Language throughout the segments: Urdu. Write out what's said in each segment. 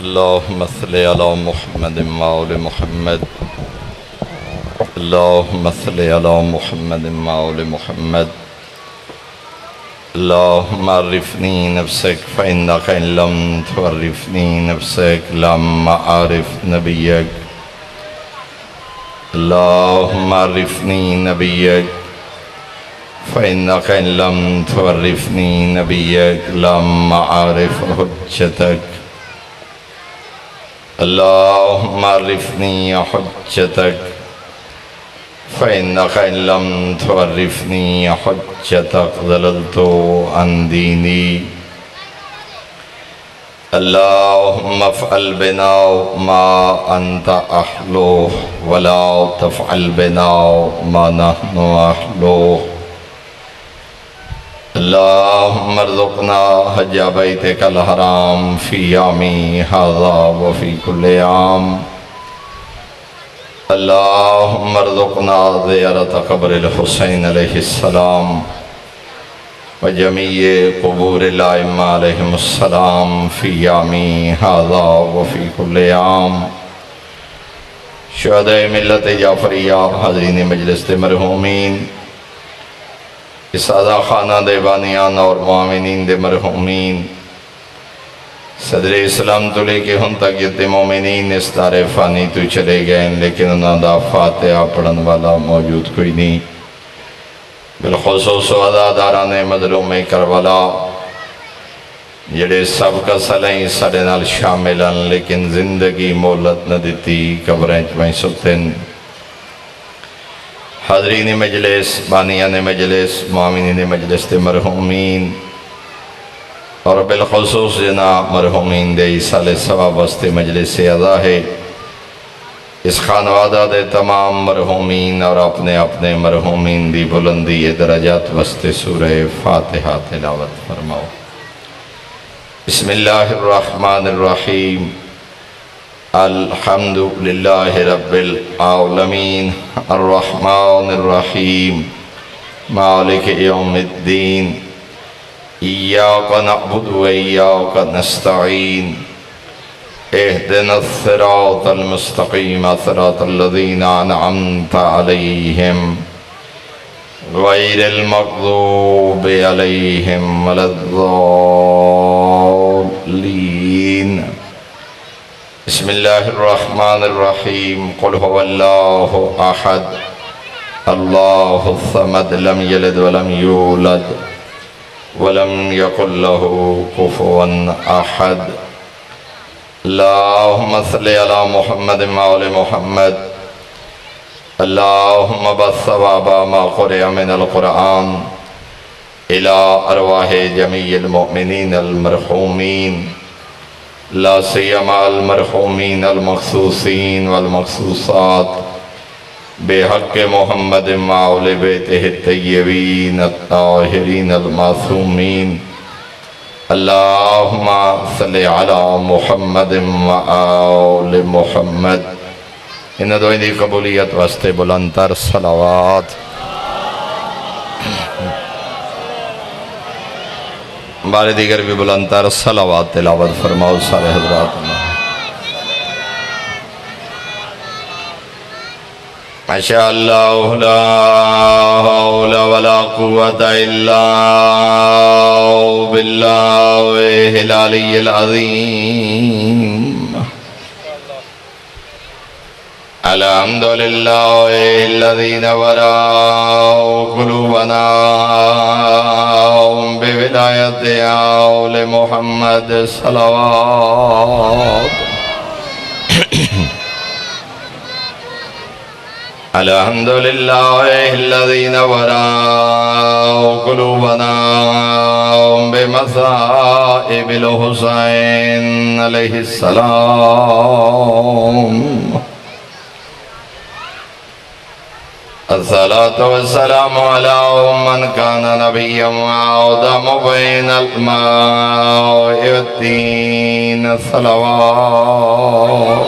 اللهم صل على محمد وآل محمد. اللهم صل على محمد وآل محمد. اللهم عرفني نفسك فإنك إن لم تعرفني نفسك لم أعرف نبيك. اللهم عرفني نبيك فإنك إن لم تعرفني نبيك لم أعرف حجتك. اللهم عرفني حجتك فإنك إن لم تعرفني حجتك ضللت عن ديني. اللهم افعل بنا ما أنت أهله ولا تفعل بنا ما نحن أهله. اللهم ارزقنا حج بيتك الحرام في يومي هذا وفي كل عام. اللهم ارزقنا زيارة قبر الحسين عليه السلام وجميع قبور الأئمة عليهم السلام في يومي هذا وفي كل عام. شہداء ملت جعفریہ، حاضرین مجلس مرحومین، سادہ خانہ دے بانیان اور معاونین دے مرحومین، صدر اسلام تو لے کے ہن تک یہ مومنین اس دار فانی تو چلے گئے لیکن انہاں دا فاتحہ پڑھن والا موجود کوئی نہیں. بالخصوص عزاداران مظلوم کربلا جڑے سب کا صلحیں سارے نال شاملن لیکن زندگی مولت نہ دیتی قبریں میں ستن. حاضرین مجلس، بانیان مجلس، معاونین مجلس دے مرحومین اور بالخصوص جنا مرحومین دے سال ثواب واسطے مجلس اعضا ہے، اس خانوادہ دے تمام مرحومین اور اپنے اپنے مرحومین دی بلندی درجات واسطے سورہ فاتحہ تلاوت فرماؤ. بسم اللہ الرحمن الرحیم. الحمد للہ رب العالمین الرحمن الرحیم مالک یوم الدین. ایاک نعبد و ایاک نستعین. اہدنا الصراط المستقیم صراط الذین انعمت علیہم غیر المغضوب علیہم ولا الضالین. بسم اللہ الرحمن الرحیم. قل هو اللہ احد اللہ الصمد لم یلد ولم یولد ولم یکن له کفوا احد. اللہم صلی علی محمد وآل محمد. اللہم بثواب ما قرئ من القرآن الى ارواح جمیع المؤمنین المرحومین لا سیما المرحومین المخصوصین والمخصوصات بحق محمد وآل بیتہ الطیبین الطاہرین المعصومین. اللہم صلی علی محمد وآل محمد. ان دعائیں دی قبولیت واسطے بلندتر صلوات. بارے دیگر بھی بلندتر صلوات تلاوت فرماؤ سارے حضرات. ماشاء اللہ لا حول ولا قوة الا باللہ العلی العظیم. الحمدللہ الذی نورا قلوبنا بولایت آل محمد صلوات. الحمدللہ الذی نورا قلوبنا بمصائب الحسین علیہ السلام. الصلاة والسلام على من كان نبيا وآدم بين الماء والدين. صلوات.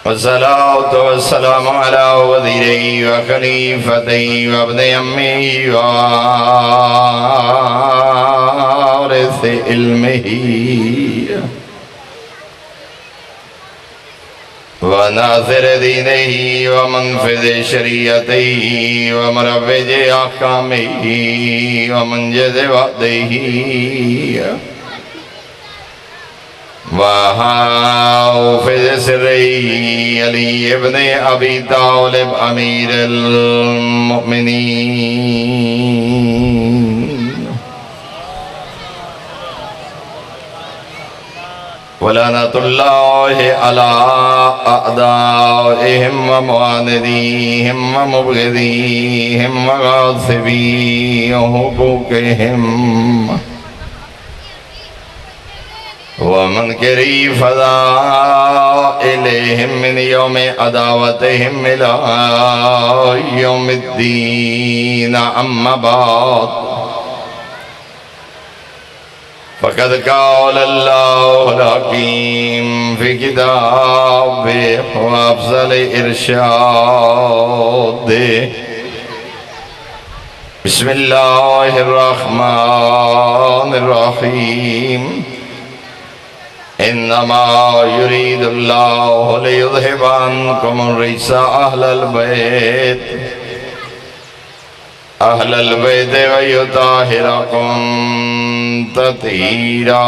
والصلاة والسلام على وزيره وخليفته وابن أمه باعث علمه وناصر دینه ومنفذ شریعته ومروج احکامه ومنجز وعده وحافظ سره علی ابن ابی طالب امیر المؤمنین ولعنت اللہ علی اعدائهم ومعاندیهم ومبغضیهم وغاصبی حقوقهم ومنکری فضائلهم من یوم عداوتهم الى یوم الدین اما بعد فقد قال اللہ الحکیم فی کتابہ وافضل ارشاد بسم اللہ الرحمن الرحیم انما یرید اللہ لیذہب عنکم الرجس اہل البیت ویطہرکم تطہیرا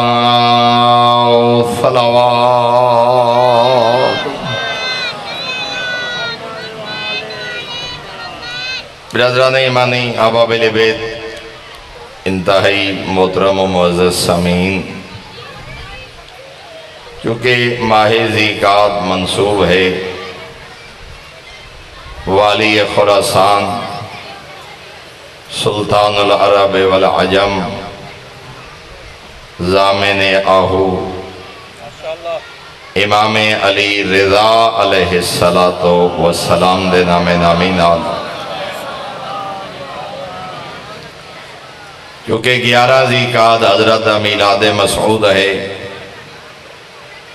صلوات برادران ایمانی احباب بیت انتہائی محترم و معزز سامعین کیونکہ ماہ ذیقعد منسوب ہے والی خراسان سلطان العرب والعجم ضامن آہو امام علی رضا علیہ السلام دے نام نامی نال کیونکہ 11 ذیقعد حضرت میلاد مسعود ہے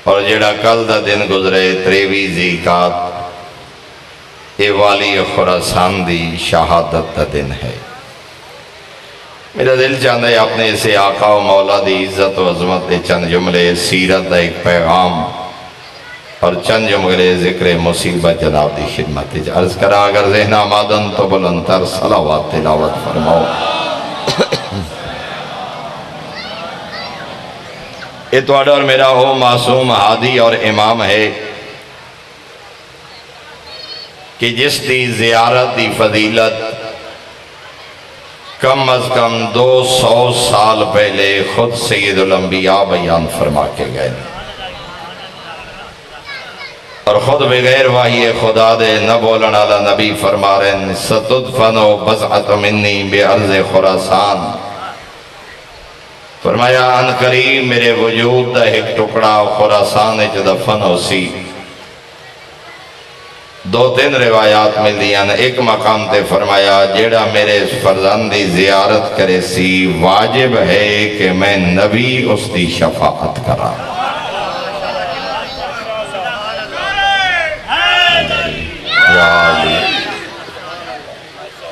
اور جڑا کل دا دن گزرے 23 ذیقعد یہ والی خراسان دی شہادت دا دن ہے میرا دل چاہتا ہے اپنے اسے آقا و مولا دی عزت و عظمت دے چند جملے سیرت دا ایک پیغام اور چند جملے ذکر مصیبت جناب دی خدمت عرض کرا اگر ذہن آمادن تو بلندتر صلوات تلاوت فرماؤ یہ توڑا اور میرا ہو معصوم ہادی اور امام ہے کہ جس دی زیارت دی فضیلت کم از کم 200 سال پہلے خود سید الانبیاء بیان فرما کے گئے اور خود بغیر وحی خدا دے نہ بولن علی نبی فرما رہے ہیں ستدفنو بضعت منی بے عرض خراسان فرمایا ان قریب میرے وجود دا ایک ٹکڑا خراسان اچ دفن ہو سی 2-3 روایات مل دیاں ایک مقام تے فرمایا جیڑا میرے فرزند دی زیارت کرے سی واجب ہے کہ میں نبی اس دی شفاعت کرا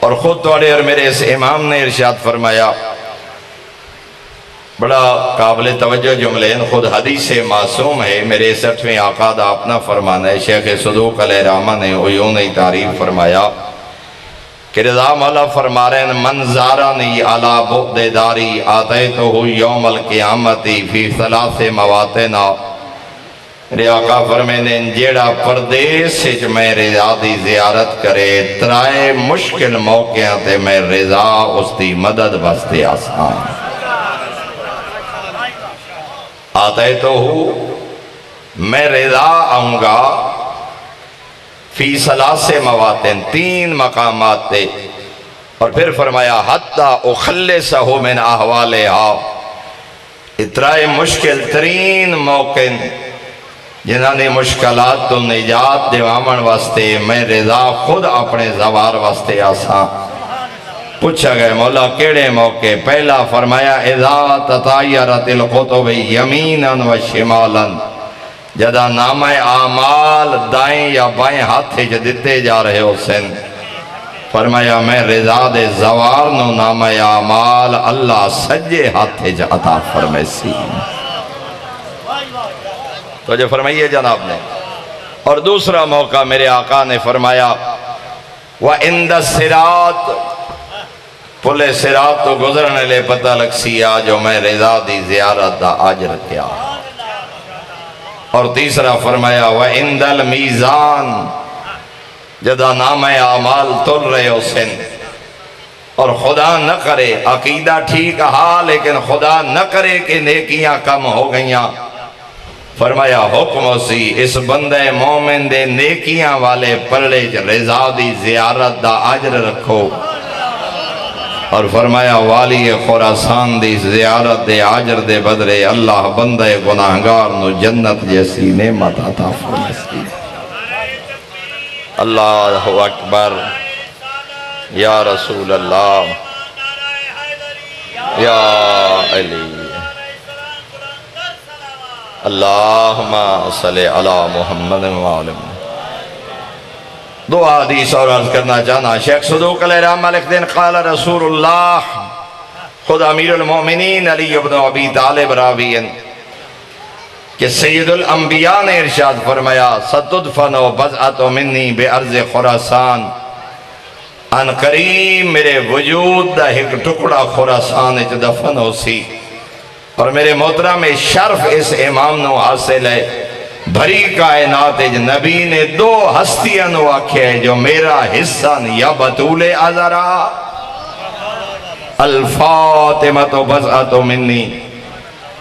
اور خود توڑے اور میرے اس امام نے ارشاد فرمایا بڑا قابل توجہ جملے خود حدیث معصوم ہے میرے 60ویں آقا دا اپنا فرمانا ہے شیخ صدوق علیہ رحمہ نے عیون تعریف فرمایا کہ رضا مولا فرما رہے ہیں من زارانی علی بعد داری آتیتو یوم القیامتی فی ثلاث مواتنا میرے آقا فرمینے جیڑا پردیس سچ میں رضا دی زیارت کرے ترائے مشکل موقعیں تے میں رضا اس دی مدد بستے آسان آتیتو میں رضا آؤں گا فی ثلاث مواتن 3 مقامات تے اور پھر فرمایا حتی اخلصہو من احوالہا اترائے مشکل ترین موقع جنہاں نے مشکلات تو نجات دیوامن واسطے میں رضا خود اپنے زوار واسطے آسان پوچھا گئے مولا کیڑے موقع پہلا فرمایا اذا تطایرت القطب یمینا و شمالا جدا نامہ اعمال دائیں یا بائیں ہاتھے جو دیتے جا رہے ہو سن فرمایا میں رضا دے زوار نو نامہ اعمال اللہ سجے ہاتھے جا عطا فرمیسی۔ تو جو فرمائیے جناب نے۔ اور دوسرا موقع میرے آقا نے فرمایا وَعِنْدَ الصِّرَاطِ، پلے صراط تو گزرنے لے پتہ لگ سیا جو میں رضا دی زیارت دا آجر کیا۔ اور تیسرا فرمایا وَعِنْدَ الْمِيزَانِ، جدا نام اعمال تل رہے ہو سن، اور خدا نہ کرے عقیدہ ٹھیک ہاں لیکن خدا نہ کرے کہ نیکیاں کم ہو گئیاں، فرمایا حکم سی اس بندے مومن دے نیکیاں والے پرڑے رضا دی زیارت دا عجر رکھو، اور فرمایا والی خراسان دی زیارت دے عجر دے بدرے اللہ بندے گناہگار نو جنت جیسی نعمت عطا فرمائے۔ اللہ اکبر، یا رسول اللہ، یا علی، اللہم صلی علی محمد وعلم۔ دو حدیث اور عرض کرنا چاہنا۔ شیخ صدوق علیہ رحمہ لکھتے ہیں قال رسول اللہ، خود امیر المومنین علی ابن ابی طالب راوی ہیں کہ سید الانبیاء نے ارشاد فرمایا ستدفن بضعۃ منی بارض خراسان، ان قریب میرے وجود دا ایک ٹکڑا خراسان اچ دفن ہو سی، اور میرے محترم شرف اس امام نو حاصل ہے۔ بھری کائنات نبی نے دو ہستیاں نو آکھے جو میرا حصہ یا بطول ازرا، الفاطمۃ بضعۃ منی،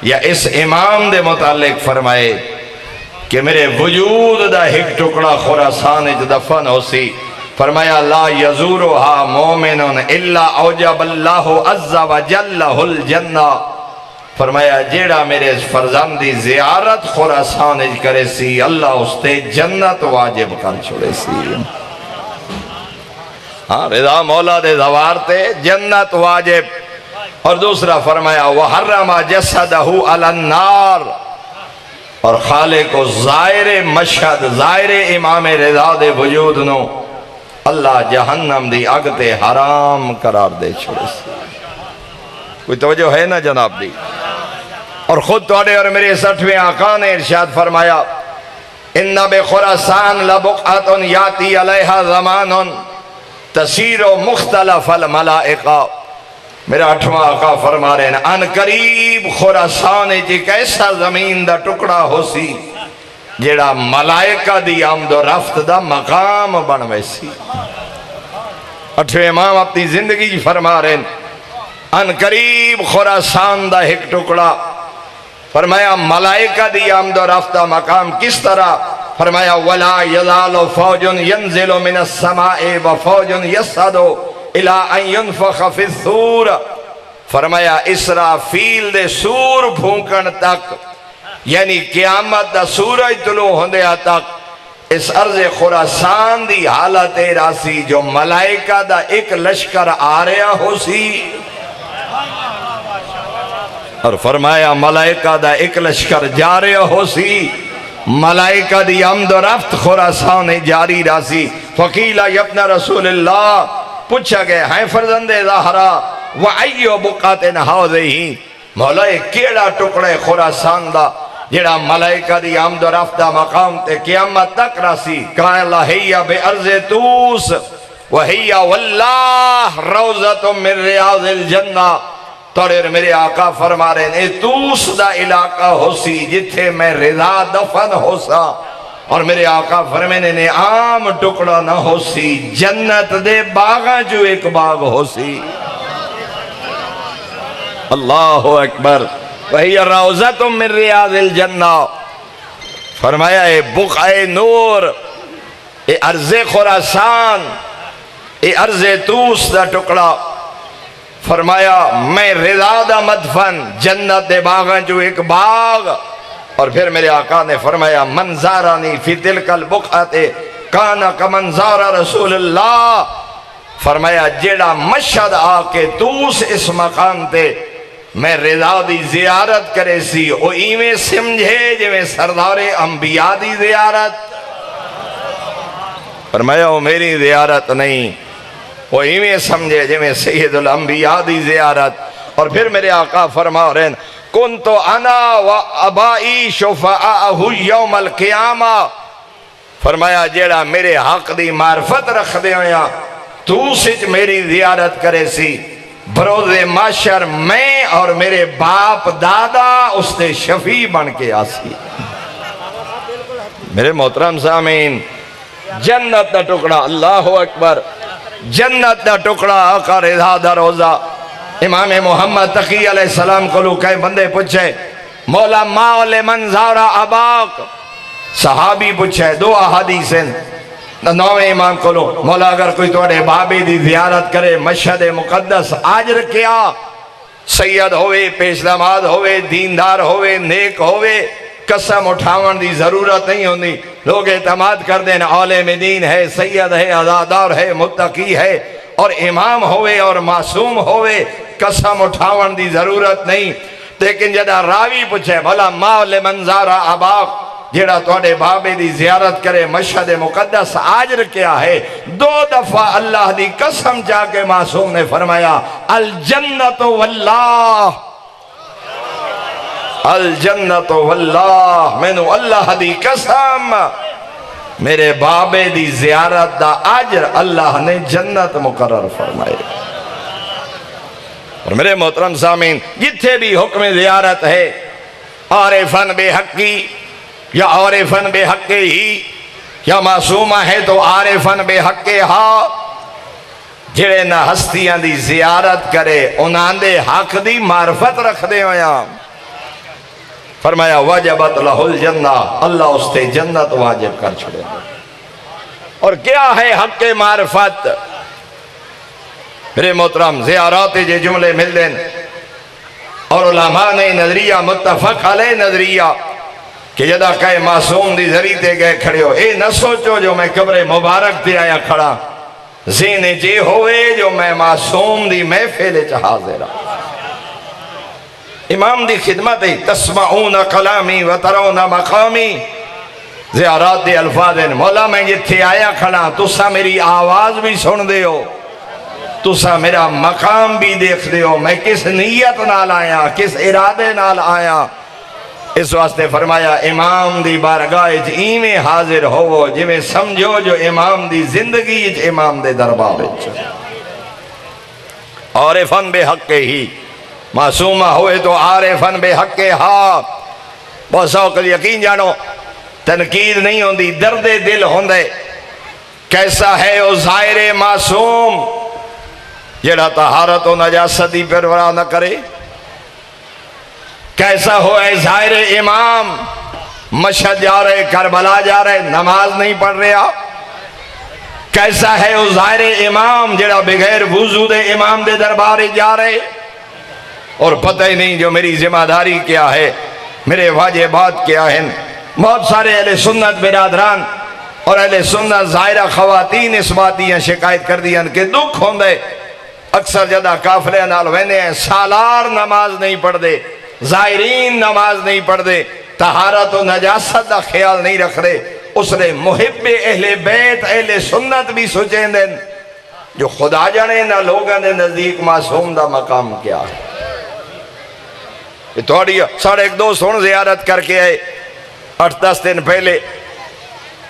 یا اس امام دے متعلق فرمائے کہ میرے وجود دا ایک ٹکڑا خراسان اچ دفن ہو سی، فرمایا لا یزورها مومن الا اوجب اللہ عز وجل لہ الجنہ، فرمایا جیڑا میرے فرزندی زیارت خراسان اچ کرے سی اللہ اس تے جنت واجب کر چھوڑے سی۔ ہاں رضا مولا دے زوار تے جنت واجب۔ اور دوسرا فرمایا وحرم جسدہ علی النار، اور خالق و ظاہر مشہد ظاہر امام رضا دے وجود نو اللہ جہنم دی اگ تے حرام قرار دے چھوڑے سی۔ کوئی توجہ ہے نا جناب دی؟ اور خود توڑے اور میرے 60ویں آقا نے ارشاد فرمایا ان بخراسان لبقعۃ یاتی علیہا زمان تسیر مختلف الملائکہ، میرا 8واں آقا فرما رہے ہیں ان قریب خراسان ایک ایسا زمین دا ٹکڑا ہو سی جیڑا ملائکہ دی آمد و رفت دا مقام بنوے سی۔ 8ویں امام اپنی زندگی فرما رہے ہیں ان قریب خراسان دا ایک ٹکڑا، فرمایا ملائکہ دی آمد و رفت دا مقام کس طرح؟ فرمایا وَلَا يَزَالُ فَوْجٌ يَنزِلُ مِنَ السَّمَاءِ وَفَوْجٌ يَسْعَدُ إِلَىٰ أَن يُنفَخَ فِي الصُّورِ، فرمایا اسرافیل دے سور پھونکن تک، یعنی قیامت دا سورج طلوع ہوندیا تک اس عرض خراسان دی حالت راسی جو ملائکہ دا ایک لشکر آ رہا ہو سی، اور فرمایا ملائکہ دا ایک لشکر جا رہا ہو سی، ملائکہ دی آمد و رفت خراسان جاری راسی۔ فقیلہ یبن رسول اللہ، پوچھا گئے ہیں فرزند زہرا وَأَيُّ بُقَّةٍ هَٰذِهِ، مولا کیڑا ٹکڑے خراسان دا جڑا ملائکہ دی آمد و رفت دا مقام تے قیامت تک راسی؟ قال ہی بِأَرْضِ طُوس وَهِيَ وَاللَّهِ رَوْضَةٌ مِّن رِّيَاضِ الْجَنَّةِ، توڑے میرے آقا فرما رہے ہیں طوس دا علاقہ ہو سی جتھے میں رضا دفن ہو سا، اور میرے آقا فرمینے نے عام ٹکڑا نہ ہو سی، جنت دے باغاں جو ایک باغ ہو سی۔ اللہ اکبر، وہی روضۃ من ریاض الجنہ، فرمایا اے بقعہ نور، اے ارض خراسان، اے ارض طوس دا ٹکڑا، فرمایا میں رضا دا مدفن، جنت دے باغاں جو ایک باغ۔ اور پھر میرے آقا نے فرمایا من زارانی فی تلک البقعۃ کان کمن زار رسول اللہ، فرمایا جیڑا مشہد آ کے توس اس مقام تے میں رضا دی زیارت کرے سی، او ایویں سمجھے جو سردار انبیاء دی زیارت، فرمایا وہ میری زیارت نہیں، وہ ایویں سمجھے جی میں سید الانبیاء دی زیارت. اور پھر میرے آقا فرما رہے ہیں کنت انا و ابائی شفعاءہ یوم القیامہ. فرمایا جیڑا میرے حق دی معرفت رکھ دے ہویا تو سچ میری زیارت کرے سی بروز معاشر میں اور میرے باپ دادا اس تے شفیع بن کے آسی. میرے محترم سامعین جنت دا ٹکڑا، اللہ اکبر، جنت دا ٹکڑا آقا رضا دا روزہ. امام محمد تقی علیہ السلام کو لو کئی بندے پوچھے مولا ما لمن زارا اباک، صحابی پوچھے دو احادیث ہیں. نویں امام کو لو مولا اگر کوئی توڑے بابی دی زیارت کرے مشہد مقدس اجر کیا، سید ہوئے، پیش داماد ہوئے، دیندار ہوئے، نیک ہوئے، قسم اٹھاون دی ضرورت نہیں ہوندی. لوگ اعتماد کر دیں عالم دین ہے، سید ہے، عزادار ہے، متقی ہے اور امام ہوئے اور معصوم ہوئے، قسم اٹھاون دی ضرورت نہیں. لیکن جدا راوی پوچھے بھلا ما لمن زارا اباک، جیڑا توڑے بابے دی زیارت کرے مشہد مقدس اجر کیا ہے؟ دو دفعہ اللہ دی قسم جا کے معصوم نے فرمایا الجنت واللہ، الجنت واللہ، میں نو اللہ دی قسم میرے بابے دی زیارت دا اجر اللہ نے جنت مقرر فرمائے. اور میرے محترم سامعین جتھے بھی حکم زیارت ہے عارفاً بے حقی یا عارفاً بے حق ہی یا معصومہ ہے تو عارفاً بے حق ہاں، جڑے نہ ہستیاں دی زیارت کرے انہاں دے حق دی معرفت رکھ دے ہویا. فرمایا وجبت لہ الجنہ، اللہ اس تے جنت واجب کر چھڑے. اور کیا ہے حق معرفت؟ میرے محترم زیارات جے جملے مل دیں اور علماء نے نظریہ متفق علیہ نظریہ کہ جدا کہے معصوم دی ذریعے گئے کھڑے ہو، اے نہ سوچو جو میں قبر مبارک تے آیا کھڑا، ذہن جے ہوئے جو میں معصوم دی محفل چ حاضر ہوں. امام دی خدمت ہے تسمعون کلامی و ترون مقامی. زیارات دے الفاظ ہیں مولا میں جتھے آیا کھڑا تسا میری آواز بھی سن دے ہو، تسا میرا مقام بھی دیکھ دے ہو، میں کس نیت نال آیا، کس ارادے نال آیا. اس واسطے فرمایا امام دی بارگاہ ایویں حاضر ہو جویں سمجھو جو امام دی زندگی امام دے دربار وچ. عارفاً بے حق ہی، معصومہ ہوئے تو عارفاً بے حق ہاں. بہت سوکل یقین جانو تنقید نہیں ہوندی، درد دل ہوندے. کیسا ہے او ظاہر معصوم جڑا طہارت و نجاست دی پرواہ نہ کرے؟ کیسا ہو اے ظاہر امام مشہد جا رہے، کربلا جا رہے، نماز نہیں پڑھ رہا؟ کیسا ہے او ظاہر امام جڑا بغیر وضو دے امام دے دربار جا رہے اور پتہ ہی نہیں جو میری ذمہ داری کیا ہے، میرے واجبات کیا ہیں؟ بہت سارے اہل سنت برادران اور اہل سنت ظاہرہ خواتین اس بات دیاں شکایت کر دیاں کہ دکھ ہوندے اکثر جدہ کافلے نال ویندے ہیں سالار نماز نہیں پڑھ دے، ظاہرین نماز نہیں پڑھ دے، طہارت و نجاست دا خیال نہیں رکھ رہے. اس نے محب اہل بیت اہل سنت بھی سوچیں دیں جو خدا جانے نہ لوگاں دے نزدیک معصوم دا مقام کیا ہے. تھوڑی ساڑھے ایک دوست ہون زیارت کر کے آئے 8-10 دن پہلے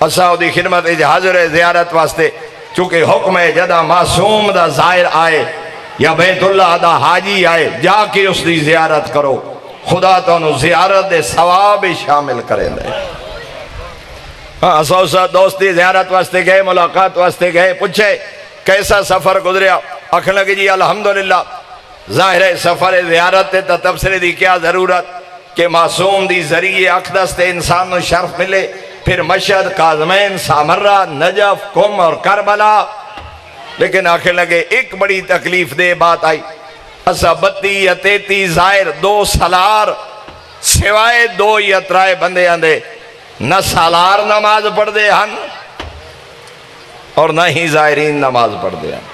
اساں دی خدمت حاضر ہے زیارت واسطے. چونکہ حکم ہے جدا معصوم دا ظاہر آئے یا بیت اللہ دا حاجی آئے جا کے اس دی زیارت کرو، خدا تو انہوں زیارت دے ثواب شامل کریں دے. اسا دوستی زیارت واسطے گئے، ملاقات واسطے گئے، پوچھے کیسا سفر گزریا؟ آکھنے لگے جی الحمدللہ. ظاہر ہے سفر زیارت تے تبصرے دی کیا ضرورت کہ معصوم دی ذریعے اقدس تے انسان نو شرف ملے. پھر مشہد، کاظمین، سامرہ، نجف، قم اور کربلا. لیکن آخر لگے ایک بڑی تکلیف دے بات آئی. اسا 32 یا 33 ظاہر 2 سالار سوائے 2 یا 3 بندے آندے نہ سالار نماز پڑھ دے ہن اور نہ ہی ظاہرین نماز پڑھ دے ہن.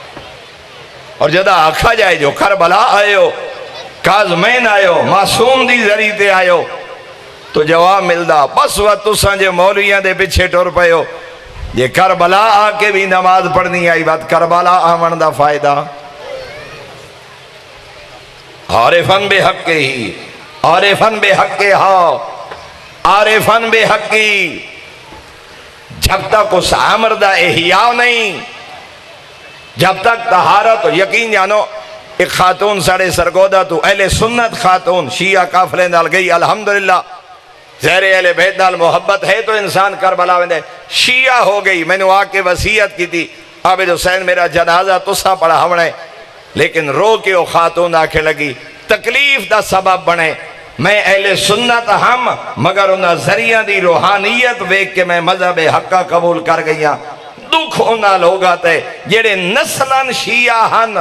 اور جدہ آکھا جائے جو کربلا آئے ہو، کاظمین آئے ہو، معصوم دی ذریعے آئے ہو تو جواب ملدا بس وہ تساں جے مولویاں دے پیچھے ٹر پئے ہو، یہ کربلا آ کے بھی نماز پڑھنی آئی بات کربلا آمن دا فائدہ عارفن بے حق ہی عارفن بے حق ہاں عارفن بے حقی جب تک اس عمر دا احیاء نہیں جب تک طہارت یقین جانو ایک خاتون ساڑے سرگودہ تو اہل سنت خاتون شیعہ کافلے نال گئی الحمدللہ زہر اہل بیت نال محبت ہے تو انسان کربلا ویندے شیعہ ہو گئی میں نے آ کے وصیت کی تھی عابد حسین میرا جنازہ تسا پڑھا ہمنے لیکن رو کے وہ خاتون آکھے لگی تکلیف دا سبب بنے میں اہل سنت ہم مگر انہا ذریعہ دی روحانیت بیک کے میں مذہب حقہ قبول کر گیا دکھ انہا لوگا تے جیڑے نسلن شیعہ ہن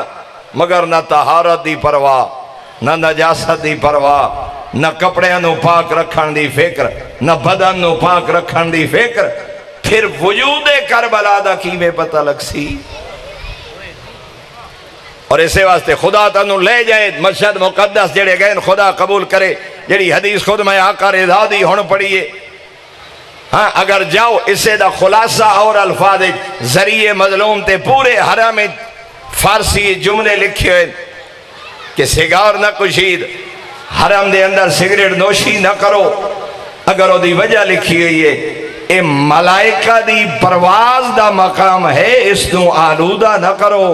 مگر نہ طہارت دی پرواہ نہ نجاست دی پرواہ نہ کپڑے نو پاک رکھن دی فکر نہ بدن نو پاک رکھن دی فکر پھر وجود کربلا دا کی میں پتہ لگ سی اور اسے واسطے خدا تنو لے جائے مشہد مقدس جڑے گئے خدا قبول کرے جڑی حدیث خود میں آقا رضا دی ہون پڑیے ہاں اگر جاؤ اسے دا خلاصہ اور الفاظ ذریعے مظلوم تے پورے حرم فارسی جملے لکھے ہوئے کہ سگار نہ کشید حرم دے اندر سگریٹ نوشی نہ کرو اگر وہ دی وجہ لکھی ہوئی ہے اے ملائکہ دی پرواز دا مقام ہے اس نو آلودہ نہ کرو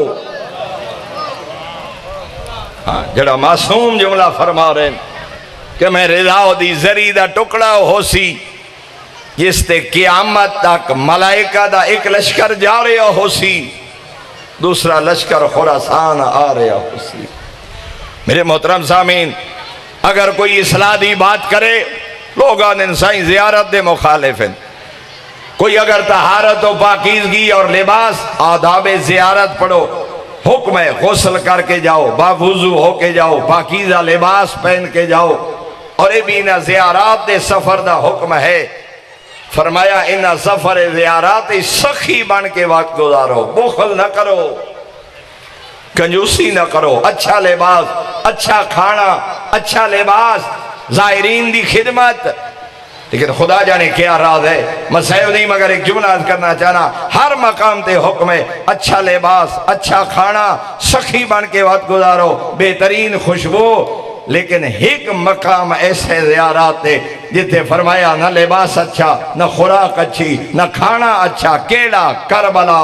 ہاں جڑا معصوم جملہ فرما رہے ہیں کہ میں رضا دی زری دا ٹکڑا ہو سی جس تے قیامت تک ملائکہ دا ایک لشکر جا رہا ہو سی دوسرا لشکر خراسان آ رہا ہو سی میرے محترم سامین اگر کوئی اصلاح دی بات کرے لوگان انسانی زیارت دے مخالف ہیں کوئی اگر طہارت و پاکیزگی اور لباس آداب زیارت پڑھو حکم ہے غسل کر کے جاؤ باوضو ہو کے جاؤ پاکیزہ لباس پہن کے جاؤ اور اے بھی انہا زیارات دے سفر دا حکم ہے فرمایا انہا سفر زیارات سخی بن کے وقت گزارو بخل نہ کرو کنجوسی نہ کرو اچھا لباس اچھا کھانا اچھا لباس زائرین دی خدمت لیکن خدا جانے کیا راز ہے مسئلہ نہیں مگر ایک جملہ کرنا چاہنا ہر مقام تے حکم ہے اچھا لباس اچھا کھانا سخی بن کے وقت گزارو بہترین خوشبو لیکن ایک مقام ایسے زیارات تے جتے فرمایا نہ لباس اچھا نہ خوراک اچھی نہ کھانا اچھا کیڑا کربلا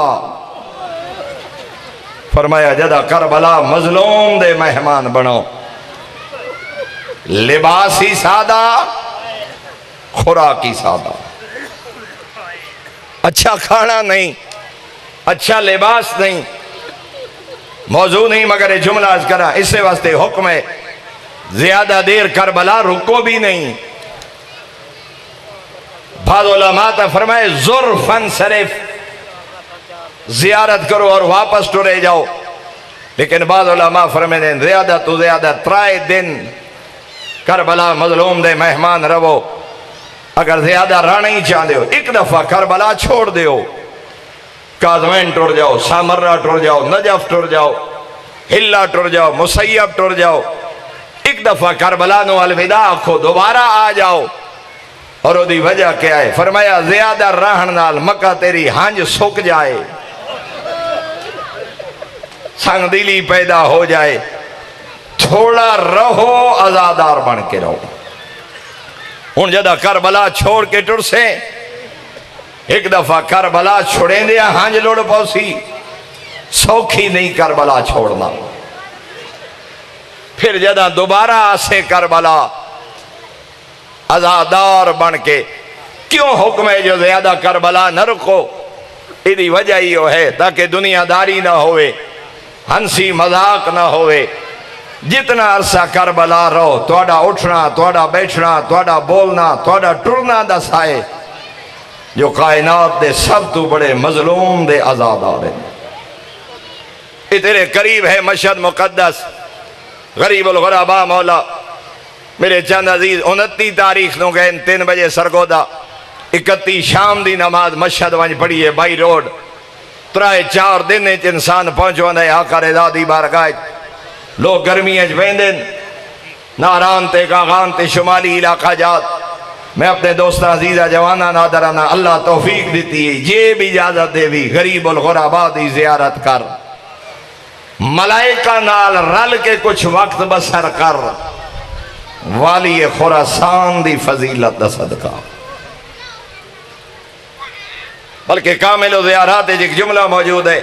فرمایا جدا کربلا مظلوم دے مہمان بنو لباس ہی سادہ خوراک ہی سادہ اچھا کھانا نہیں اچھا لباس نہیں موضوع نہیں مگر یہ جملہ از کرا اس سے واسطے حکم ہے زیادہ دیر کربلا رکو بھی نہیں بعض علماء تا فرمائے ظرفن صرف زیارت کرو اور واپس ٹرے جاؤ لیکن بعض علماء فرمائے زیادہ تو زیادہ 3 دن کربلا مظلوم دے مہمان رہو اگر زیادہ رہنا ہی چاہ دیو ایک دفعہ کربلا چھوڑ دیو کاظمین ٹر جاؤ سامرہ ٹر جاؤ نجف ٹر جاؤ ہلہ ٹر جاؤ مسیب ٹر جاؤ ایک دفعہ کربلا نو الوداع کو دوبارہ آ جاؤ اور وہ دی وجہ کیا ہے فرمایا زیادہ رہن نال مکہ تیری ہنج سک جائے سنگ دلی پیدا ہو جائے تھوڑا رہو آزادار بن کے رہو ان جدہ کربلا چھوڑ کے ٹر سے ایک دفعہ کربلا چھوڑیں دیا ہنج لوڑ پوسی سوکھی نہیں کربلا چھوڑنا پھر جدہ دوبارہ آسے کربلا آزادار بن کے کیوں حکم ہے جو زیادہ کربلا نہ رکھو ایدی وجہ ہی ہے تاکہ دنیا داری نہ ہوئے ہنسی مذاق نہ ہوئے جتنا عرصہ کربلا رہو توڑا اٹھنا توڑا بیٹھنا توڑا بولنا توڑا ٹرنا دسائے جو کائنات دے سب تو بڑے مظلوم دے آزادار ہیں یہ تیرے قریب ہے مشہد مقدس غریب الغرباء مولا میرے چند عزیز 29 تاریخ نو گئے 3 بجے سرگودہ 31 شام دی نماز مشہد ونج پڑی ہے بائی روڈ 3-4 دن انسان پہنچو ہے آقا رضا دی بارگاہ لوگ گرمی اج بیندن ناران تے کاغان تے شمالی علاقہ جات میں اپنے دوست عزیزہ جوانہ نادرانہ اللہ توفیق دیتی ہے یہ بھی اجازت دے بھی غریب الغرباء دی زیارت کر، ملائکہ نال رل کے کچھ وقت بسر کر، والی خراسان دی فضیلت دا صدقہ۔ بلکہ کامل و زیارات ایک جملہ موجود ہے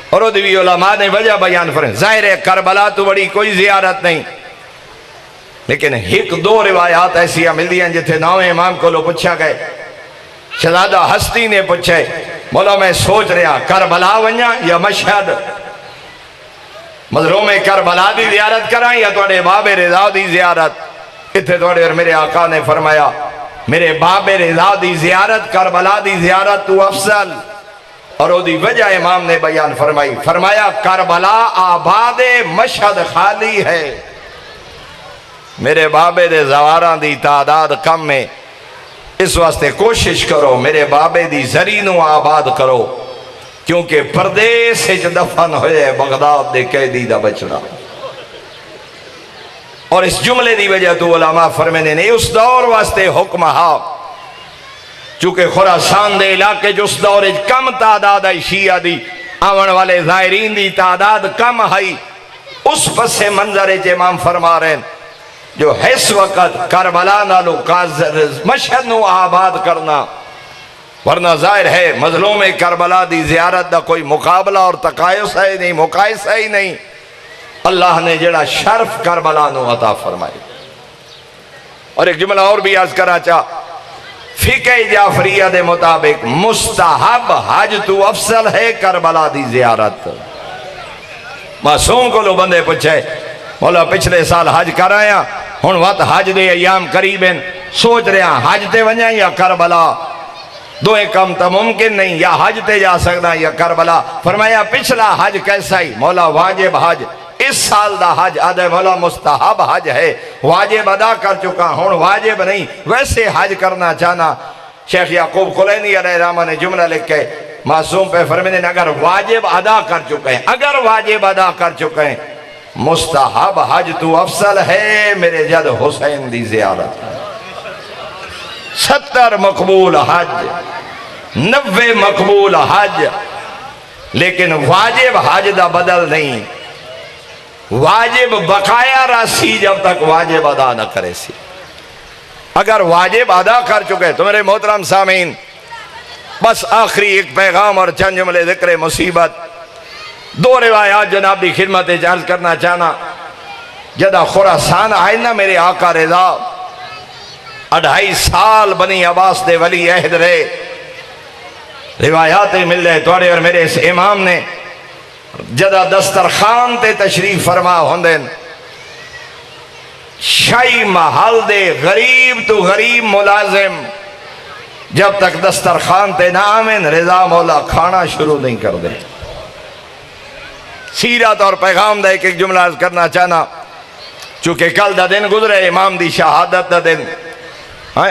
اور وہ بھی علماء نے وجہ بیان فرمائی۔ ظاہر ہے کربلا تو بڑی کوئی زیارت نہیں، لیکن ایک دو روایات ایسی ملتی ہیں جتھے نویں امام کو لو پوچھا گئے، شہزادہ ہستی نے پوچھے مولا میں سوچ رہا کربلا ونیا یا مشہد، مظلوم کربلا دی زیارت کرائیں یا توڑے باب رضا دی زیارت؟ اتھے توڑے اور میرے آقا نے فرمایا میرے باب رضا دی زیارت کربلا دی زیارت تو افضل، اور وہ دی وجہ امام نے بیان فرمائی، فرمایا کربلا آباد مشہد خالی ہے، میرے بابے دے زواران دی تعداد کم میں، اس واسطے کوشش کرو میرے بابے دی زرینوں آباد کرو، کیونکہ پردیس سے دفن ہوئے بغداد دے قیدی دا بچڑا۔ اور اس جملے دی وجہ تو علماء فرمینے نے اس دور واسطے حکم ہا، چونکہ خراسان دے علاقے جو اس دور کم تعداد ہے شیعہ دی، آون والے ظاہرین دی تعداد کم ہے، اس پس منظر امام فرما رہے ہیں جو اس وقت کربلا نالو مشہد نو آباد کرنا، ورنہ ظاہر ہے مظلوم کربلا دی زیارت دا کوئی مقابلہ اور تقایس ہے نہیں، مقایسہ ہی نہیں۔ اللہ نے جڑا شرف کربلا نو عطا فرمائی۔ اور ایک جملہ اور بھی عرض کرا چاہ، فقہ جعفریہ دے مطابق مستحب حج تو افضل ہے کربلا دی زیارت۔ معصوم کو لو بندے پوچھے مولا پچھلے سال حج کرایا، ہن وقت حج دے ایام قریب ہیں، سوچ رہے ہیں حج تے ونجا یا کربلا، دوئے کم تا ممکن نہیں، یا حج تے جا سکنا یا کربلا۔ فرمایا پچھلا حج کیسا ہی؟ مولا واجب حج، اس سال دا حج آدھے مولا مستحب حج ہے، واجب ادا کر چکا، ہن واجب نہیں، ویسے حج کرنا چاہنا۔ شیخ یعقوب کلینی علیہ الرحمہ نے جملہ لکھے معصوم پہ فرمینے اگر واجب ادا کر چکے ہیں، اگر واجب ادا کر چکے ہیں، مستحب حج تو افضل ہے میرے جد حسین دی زیارت۔ 70 مقبول حج، 90 مقبول حج، لیکن واجب حج دا بدل نہیں، واجب بقایا راسی جب تک واجب ادا نہ کرے سی۔ اگر واجب ادا کر چکے تو میرے محترم سامعین، بس آخری ایک پیغام اور چند جملے ذکر مصیبت، دو روایات جناب دی خدمت عرض کرنا چاہنا۔ جدہ خراسان آئے نا میرے آقا رضا 2.5 سال بنی عباس دے ولی عہد رہے، روایات مل رہے توڑے اور میرے اس امام نے جدہ دسترخان تے تشریف فرما ہوندن، شاہی محل دے غریب تو غریب ملازم جب تک دسترخان تے نہ آمین رضا مولا کھانا شروع نہیں کر دے۔ سیرت اور پیغام دا ایک جملہ عرض کرنا چاہنا، چونکہ کل دا دن گزرے امام دی شہادت دا دن،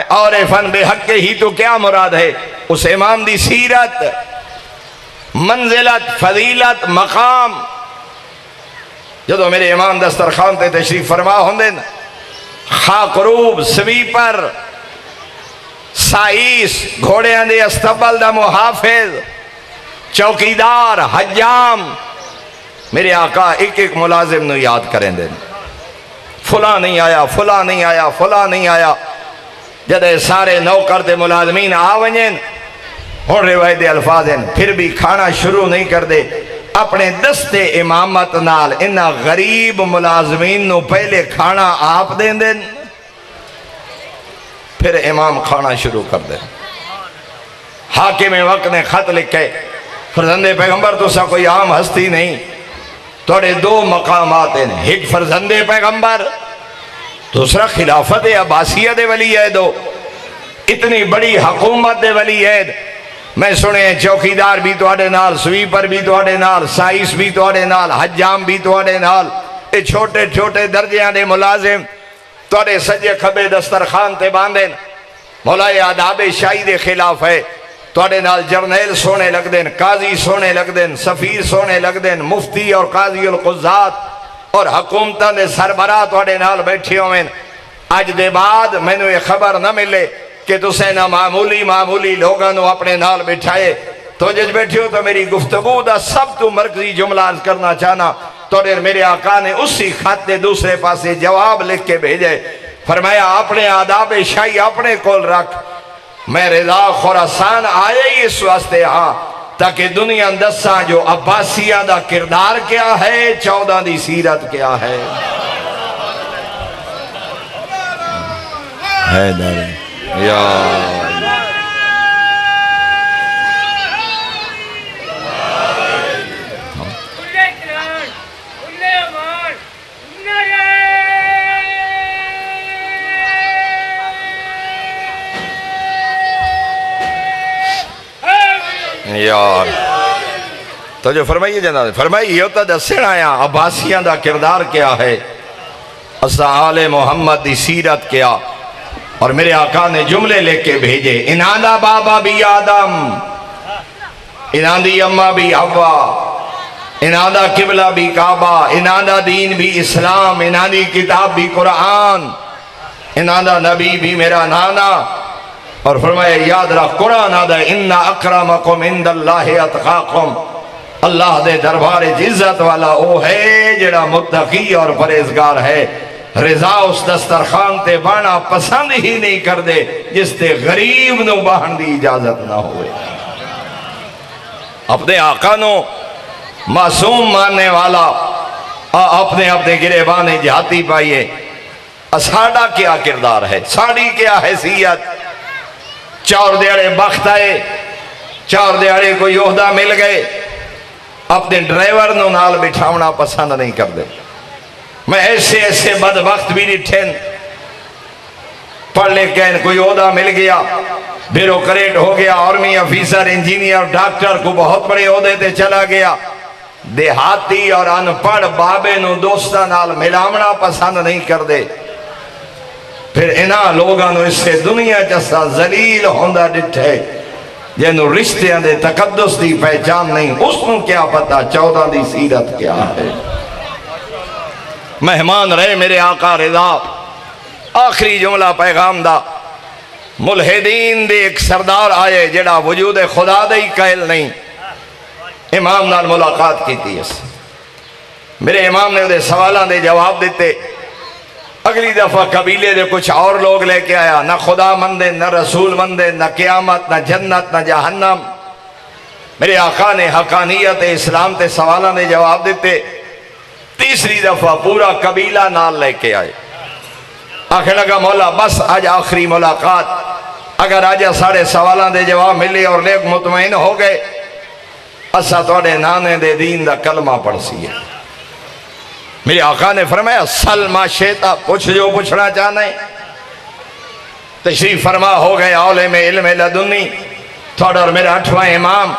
اور فن بے حق ہی تو کیا مراد ہے؟ اس امام دی سیرت، منزلت، فضیلت، مقام، جدو میرے امام دسترخوان تے تشریف فرما ہوندے خاکروب، سویپر، سائیس، گھوڑے اندے استبل دا محافظ، چوکیدار، حجام، میرے آقا ایک ایک ملازم نو یاد کریں دیں، فلاں نہیں آیا، فلاں نہیں آیا، فلاں نہیں آیا۔ جدے سارے نوکر تے ملازمین آونین ہون روایت الفاظ ہیں، پھر بھی کھانا شروع نہیں کر دے، اپنے دستے امامت نال انہا غریب ملازمین نو پہلے کھانا آپ دیں دیں، پھر امام کھانا شروع کر دیں۔ حاکم وقت نے خط لکھے، فرزند پیغمبر تو سا کوئی عام ہستی نہیں، توڑے 2 مقامات ہیں، ایک فرزند پیغمبر، دوسرا خلافت عباسیہ دے ولی عہد ہو، اتنی بڑی حکومت دے ولی عہد۔ میں سنے چوکیدار بھی توڑے نال، سویپر بھی توڑے نال، سائیس بھی توڑے نال، حجام بھی توڑے نال، اے چھوٹے چھوٹے درجیاں دے ملازم توڑے سجے کھبے دسترخان تے باندھیں۔ مولا یہ آداب شاہی دے خلاف ہے، توڑے نال جرنیل سونے لگ دیں، قاضی سونے لگ دیں، سفیر سونے لگ دیں، مفتی اور قاضی القضات اور حکومتاں دے سربراہ توڑے نال بیٹھے ہوئے۔ آج دے بعد میں نے یہ خبر نہ ملے کہ تسے نہ معمولی لوگوں اپنے نال بٹھائے تو جج بیٹھے ہو تو میری گفتگو دا سب تو مرکزی جملہ عرض کرنا چاہنا تو میرے آقا نے اسی خط دے دوسرے پاسے جواب لکھ کے بھیجے فرمایا اپنے آداب شاہی اپنے کول رکھ میں رضا خراسان آئے ہی اس واسطے ہاں تاکہ دنیا دساں جو عباسیہ دا کردار کیا ہے 14 دی سیرت کیا ہے حیدر یا یار تو جو فرمائیے جناب فرمائیے یہ تو دسن آیا عباسیاں دا کردار کیا ہے اسا آل محمد دی سیرت کیا اور میرے آقا نے جملے لے کے بھیجے انہاں دا بابا بھی آدم انہاں دی اماں بھی حوا انہاں دا قبلہ بھی کعبہ انہاں دا دین بھی اسلام انہاں دی کتاب بھی قرآن انہاں دا نبی بھی میرا نانا اور فرمایا یاد رکھ قرآن آدھا اِنَّ اَكْرَمَكُمْ عِنْدَ اللَّهِ اَتْقَاكُمْ اللہ دے دربار عزت والا او ہے جڑا متقی اور پرہیزگار ہے رضا اس دسترخوان تے بانا پسند ہی نہیں کر دے جس تے غریب نو باہن دی اجازت نہ ہوئے اپنے آقا نو معصوم ماننے والا اپنے گریبان جہاتی پائیے ساڑا کیا کردار ہے ساڑی کیا حیثیت چار دیڑے بخت آئے چار دیڑے کوئی عہدہ مل گئے اپنے ڈرائیور نو نال بٹھاونا پسند نہیں کر دے میں ایسے بدبخت بھی نٹھن پڑھ لے کے کوئی عہدہ مل گیا بیوروکریٹ ہو گیا آرمی افیسر انجینئر ڈاکٹر کو بہت بڑے عہدے تے چلا گیا دیہاتی اور انپڑھ بابے نو دوستہ نال ملاونا پسند نہیں کر دے پھر انہاں لوگاں اس سے دنیا جسا ذلیل ہوندہ ڈٹھے جنہوں رشتے دے تقدس دی پہچان نہیں اس کو کیا پتا 14 دی سیرت کیا ہے مہمان رہے میرے آقا رضا آخری جملہ پیغام دا ملحدین دے ایک سردار آئے جڑا وجود خدا دے ہی قائل نہیں امام نال ملاقات کی تھی اس میرے امام نے دے سوالاں دے جواب دیتے اگلی دفعہ قبیلے دے کچھ اور لوگ لے کے آیا نہ خدا مندے نہ رسول مندے نہ قیامت نہ جنت نہ جہنم میرے آقا نے حقانیت اسلام تے سوالاں دے جواب دیتے تیسری دفعہ پورا قبیلہ نال لے کے آئے آخر لگا مولا بس آج آخری ملاقات اگر آج ساڑھے سوالاں دے جواب ملے اور لوگ مطمئن ہو گئے اسا توڑے نانے دے دین دا کلمہ پڑھ سی ہے میرے آقا نے فرمایا سلمہ شیطہ پوچھ جو پوچھنا چاہنے تشریف فرما ہو گئے عالم علم لدنی تھوڑا اور میرا 8واں امام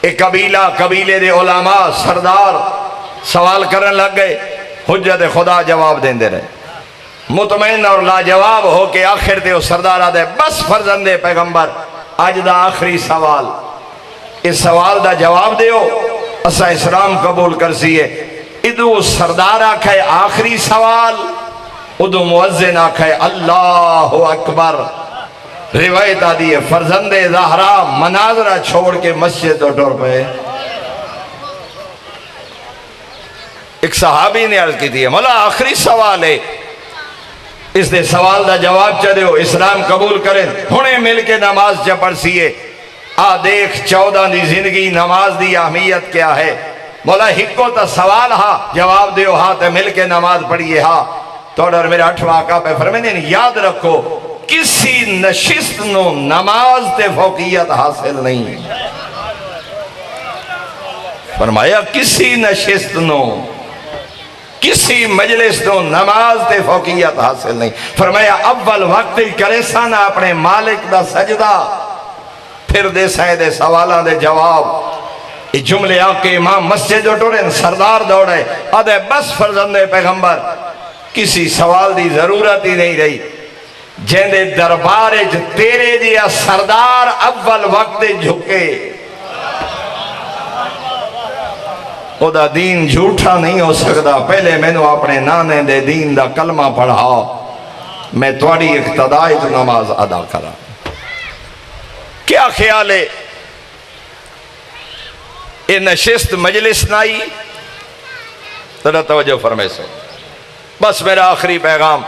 ایک قبیلے دے علماء سردار سوال کرن لگ گئے حجت خدا جواب دیں دے رہے مطمئن اور لاجواب ہو کے آخر دے سردار آدھے بس فرزند پیغمبر آج دا آخری سوال اس سوال دا جواب دیو اسا اسلام قبول کر سیے ادو سردار آکھے آخری سوال ادو مؤذن آکھے اللہ اکبر روایت آدھی ہے فرزند زہرا مناظرہ چھوڑ کے مسجد تو ٹور پہ ایک صحابی نے عرض کی تھی مولا آخری سوال ہے اس نے سوال دا جواب چاہے ہو اسلام قبول کریں ہونے مل کے نماز جا پڑھ سیے آ دیکھ 14 دی زندگی نماز دی اہمیت کیا ہے مولا ہکو تا سوال ہاں جواب دیو ہاں تے مل کے نماز پڑھیے ہاں توڑا اور میرے 8واں آقا پہ فرمائے یاد رکھو کسی نشست نو نماز تے فوقیت حاصل نہیں فرمایا کسی نشست نو کسی مجلس نو نماز تے فوقیت حاصل نہیں فرمایا اول وقت کرے سانا اپنے مالک دا سجدہ پھر دے سائے سوالاں دے جواب یہ جملے آکے امام مسجد اٹھوڑے سردار دوڑے آدھے بس فرزند پیغمبر کسی سوال دی ضرورت ہی نہیں رہی جن دے دربار تیرے دیا سردار اول وقت جھکے او دا دین جھوٹا نہیں ہو سکتا پہلے میں نے اپنے نانے دے دین دا کلمہ پڑھا میں توڑی اقتدائی نماز ادا کرا کیا خیال ہے؟ یہ نشست مجلس نائی؟ ذرا توجہ فرمائے سو، بس میرا آخری پیغام،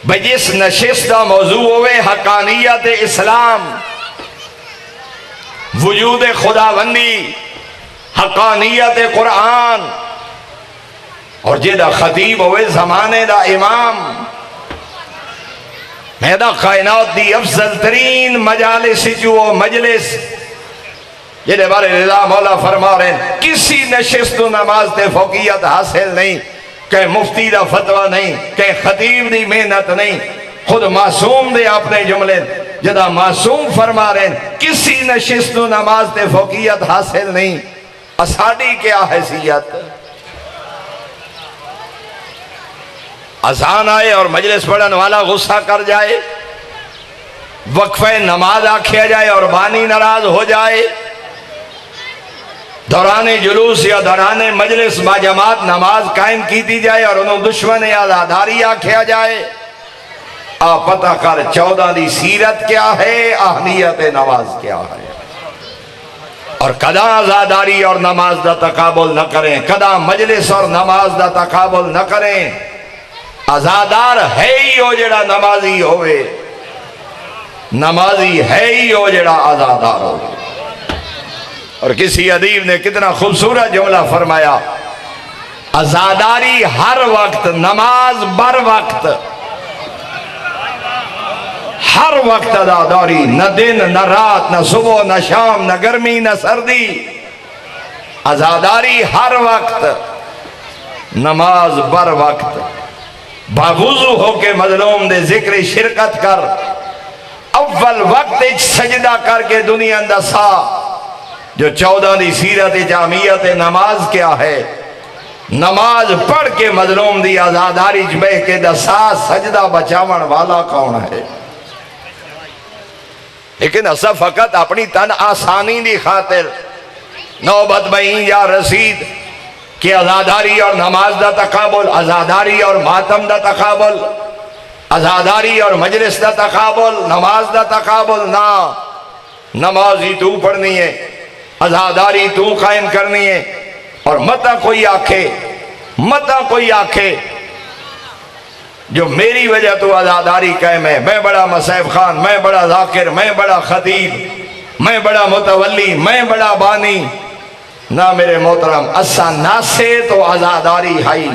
بھئی جس نشست کا موضوع ہوئے حقانیت اسلام، وجود خداوندی، حقانیت قرآن، اور جیدہ خطیب ہوئے زمانے دا امام، میدہ کائنات دی افضل ترین مجالس جو مجلس جنہیں بارے رضا مولا فرما رہے ہیں، کسی نشست و نماز تے فوقیت حاصل نہیں، کہ مفتی دا فتوہ نہیں، کہ خطیب دی محنت نہیں، خود معصوم دے اپنے جملے جدا معصوم فرما رہے ہیں، کسی نشست و نماز تے فوقیت حاصل نہیں، اساڑی کیا حیثیت؟ اذان آئے اور مجلس پڑھن والا غصہ کر جائے، وقفہ نماز آکھیا جائے اور بانی ناراض ہو جائے، دوران جلوس یا دوران مجلس با جماعت نماز قائم کی دی جائے اور انہوں دشمن عزاداری آکھیا جائے، آپ پتہ کر 14 دی سیرت کیا ہے، اہمیت نماز کیا ہے، اور کدا عزاداری اور نماز دا تقابل نہ کریں، کدا مجلس اور نماز دا تقابل نہ کریں۔ عزادار ہے ہی ہو جڑا نمازی ہوئے، نمازی ہے ہی ہو جڑا عزادار ہوئے۔ اور کسی ادیب نے کتنا خوبصورت جملہ فرمایا، عزاداری ہر وقت، نماز بر وقت، ہر وقت عزاداری، نہ دن نہ رات، نہ صبح نہ شام، نہ گرمی نہ سردی، عزاداری ہر وقت، نماز بر وقت، باوضو ہو کے مظلوم دے ذکر شرکت کر، اول وقت سجدہ کر کے دنیا اندسا، جو 14 دی سیرت جامعیت نماز کیا ہے، نماز پڑھ کے مظلوم دی عزاداری جبہ کے دسا، سجدہ بچاون والا کون ہے؟ لیکن اسا فقط اپنی تن آسانی دی خاطر نوبت بہین یا رسید کہ عزاداری اور نماز دا تقابل، عزاداری اور ماتم دا تقابل، عزاداری اور مجلس دا تقابل، نماز دا تقابل، نہ، نماز ہی تو پڑھنی ہے، عزاداری تو قائم کرنی ہے۔ اور متا کوئی آکھے جو میری وجہ تو عزاداری قائم ہے، میں بڑا مسائب خان، میں بڑا ذاکر، میں بڑا خطیب، میں بڑا متولی، میں بڑا بانی، نہ میرے محترم، اسا نہ سے تو عزاداری ہائی،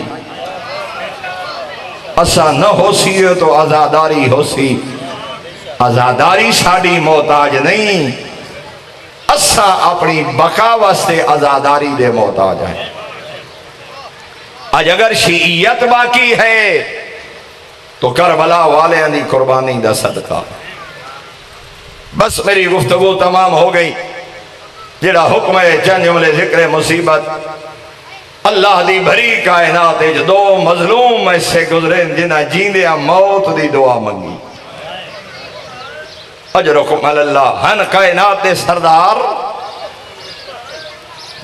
اسا نہ ہو سی تو عزاداری ہو سی، عزاداری ساڑی محتاج نہیں، اسا اپنی بقا واسطے عزاداری دے محتاج ہے۔ آج اگر شیعیت باقی ہے تو کربلا والے دی قربانی دا صدقہ۔ بس میری گفتگو تمام ہو گئی، جڑا حکم ہے چند جملے ذکر مصیبت، اللہ دی بھری کائنات جو دو مظلوم ایسے گزرے جنہ جیندیا موت دی دعا منگی، اجرکم اللہ، ہن کائنات دے سردار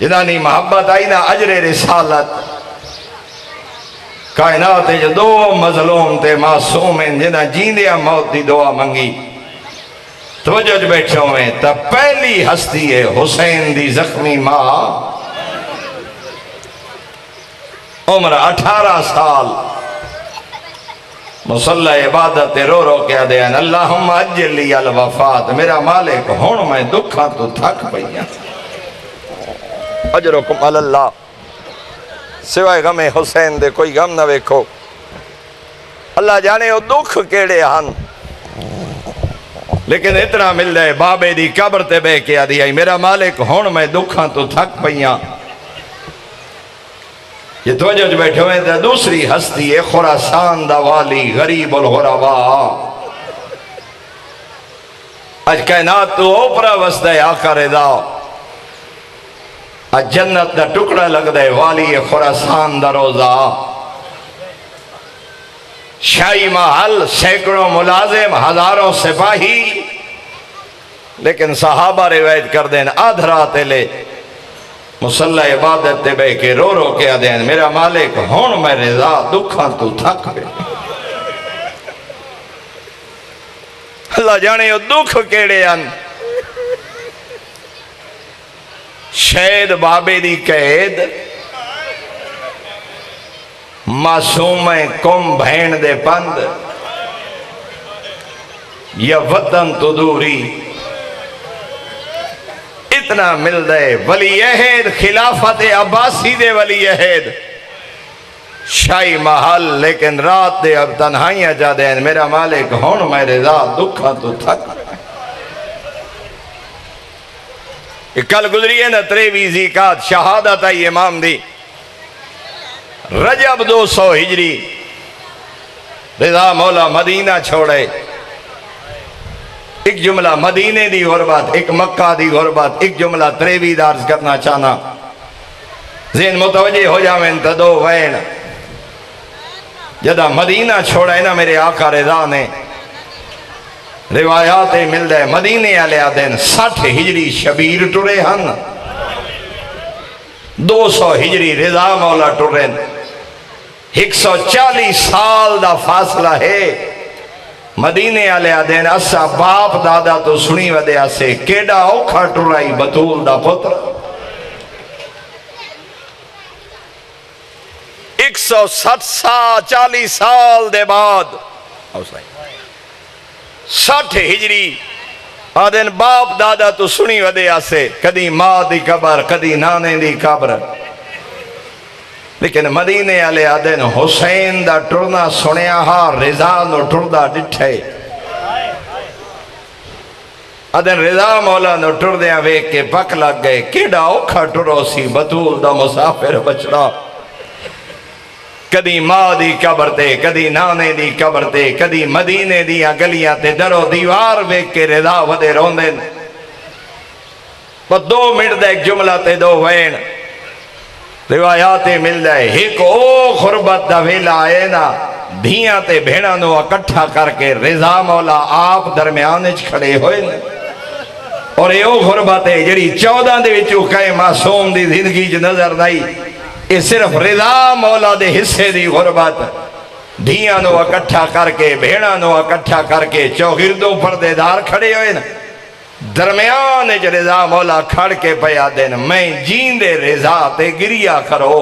جنہ نی محبت آئی نا اجر رسالت، کائنات جو دو مظلوم تے معصوم ہیں جنہ جیندیا موت دی دعا منگی، توجہ جو بیٹھے ہوئے تا پہلی ہستی ہے حسین دی زخمی ماں، عمر 18 سال، مصلی عبادت رو رو کیا دین، اللہم اجل لی الوفات، میرا مالک ہون میں دکھا تو تھک پئیاں۔ اجرکم اللہ، سوائے غم حسین دے کوئی غم نہ ویکھو، اللہ جانے وہ دکھ کیڑے ہن، لیکن اتنا مل جائے بابے دی قبر تے بے کیا دیا، میرا مالک ہون میں دکھا تو تھک پئیاں۔ یہ توجہ جو بیٹھے ہوئے تھے، دوسری ہستی ہے خراسان دا والی غریب الغرباء، اج کائنات تو اوپرا وسدہ آقا رضا، اج جنت دا ٹکڑا لگ دے والی خراسان دا روزہ، شاہی محل، سینکڑوں ملازم، ہزاروں سپاہی، لیکن صحابہ روایت کر دیں آدھراتے لے مصلی عبادت تے بے کے رو رو کے دیں، میرا مالک ہون میں رضا دکھاں تو تھک بے۔ اللہ جانے وہ دکھ کیڑے ہیں، شہد بابے دی قید معصوم کم بھین دے پند یا وطن تو دوری اتنا مل دے ولی عہد خلافت عباسی دے ولی عہد شاہی محل لیکن رات دے اب تنہائیاں جا دیں میرا مالک ہون میں رضا دکھا تو تھک کل گزری ہے نا 23 ذیقات شہادت آئی امام دی رجب 200 ہجری رضا مولا مدینہ چھوڑے ایک جملہ مدینے دی غربت ایک مکہ دی غربت ایک جملہ 23 عرض کرنا چاہنا ذہن متوجہ ہو جاویں تا دو وین جدہ مدینہ چھوڑا ہے نا میرے آقا رضا نے روایات مل دے مدینے علیہ دن 60 ہجری شبیر ٹرے ہن 200 ہجری رضا مولا ٹرے 140 سال دا فاصلہ ہے مدینے علیہ دن اسا باپ دادا تو سنی ودے اسے کیڑا اوکھا ٹرائی بطول دا پتر 140 سال دے بعد 60 ہجری آدن باپ دادا تو سنی ودے آسے کدی ماں دی قبر کدی نانے دی قبر لیکن مدینے والے آدن حسین دا ٹرنا سنیا ہا رضا نو ٹردا ڈٹھے آدن رضا مولا نو ٹردیاں ویک کے پک لگ گئے کیڑا اوکھا ٹرو سی بطول دا مسافر بچڑا کدی ماں دی قبر تے کدی نانے دی قبر تے کدی مدینے دیا گلیاں تے درو دیوار ویک کے رضا ودے روندن پر 2 منٹ دے ایک جملہ تے 2 وین روایات مل جائے ایک او غربت دا ویلا آئے نا دھیاں تے بھیڑا نو اکٹھا کر کے رضا مولا آپ درمیان اچ کھڑے ہوئے نا اور یہ او غربت ہے جڑی 14 دے وچوں کہے معصوم دی زندگی جو نظر نہیں یہ صرف رضا مولا دے حصے دی غربت دھیاں نو اکٹھا کر کے بھیڑا نو اکٹھا کر کے چوگردوں پردے دار کھڑے ہوئے نا درمیان اچ رضا مولا کھڑ کے پیا دن میں جیندے رضا تے گریا کرو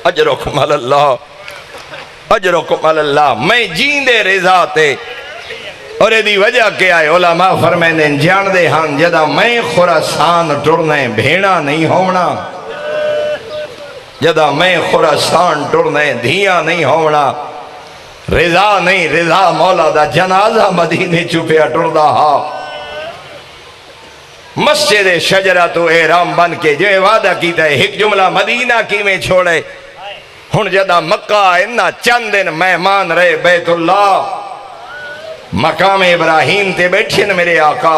اجرکم اللہ اجرکم اللہ میں جیندے رضا تے اور یہ دی وجہ کیا ہے علماء فرمائیں جان دے ہاں جدہ میں خراسان ٹرنے بھیڑا نہیں ہونا جدہ میں خراسان ٹرنے دھیاں نہیں ہونا رضا نہیں رضا مولا دا جنازہ مدینے چپیا ٹردہ ہا مسجد شجرہ تو احرام بن کے جو وعدہ کیتا ہے ایک جملہ مدینہ کی میں چھوڑے ہن جدہ مکہ انہا چند دن مہمان رہے بیت اللہ مقام ابراہیم تے بیٹھے نا میرے آقا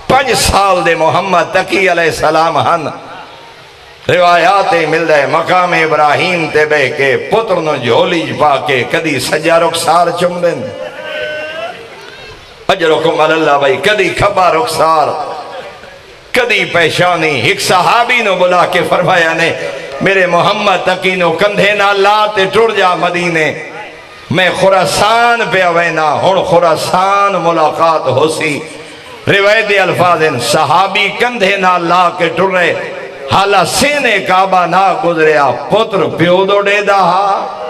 5 سال دے محمد تقی علیہ السلام ہن روایات مل دے مقام ابراہیم تے بے کے پتر نو جھولی جپا کے کدی سجا رخسار چم دیں اجرکم اللہ بھائی کدی کھبا رخسار کدی پیشانی ایک صحابی نو بلا کے فرمایا نے میرے محمد تقی نو کندھے نہ لا تے ٹر جا مدینے میں خراسان پہ اوینا ہون خراسان ملاقات ہو سی روایت الفاظ صحابی کندھے نہ لا کے ٹر رہے حالا سینے کعبہ نہ گزریا پتر پیو دو ڈے دا ہا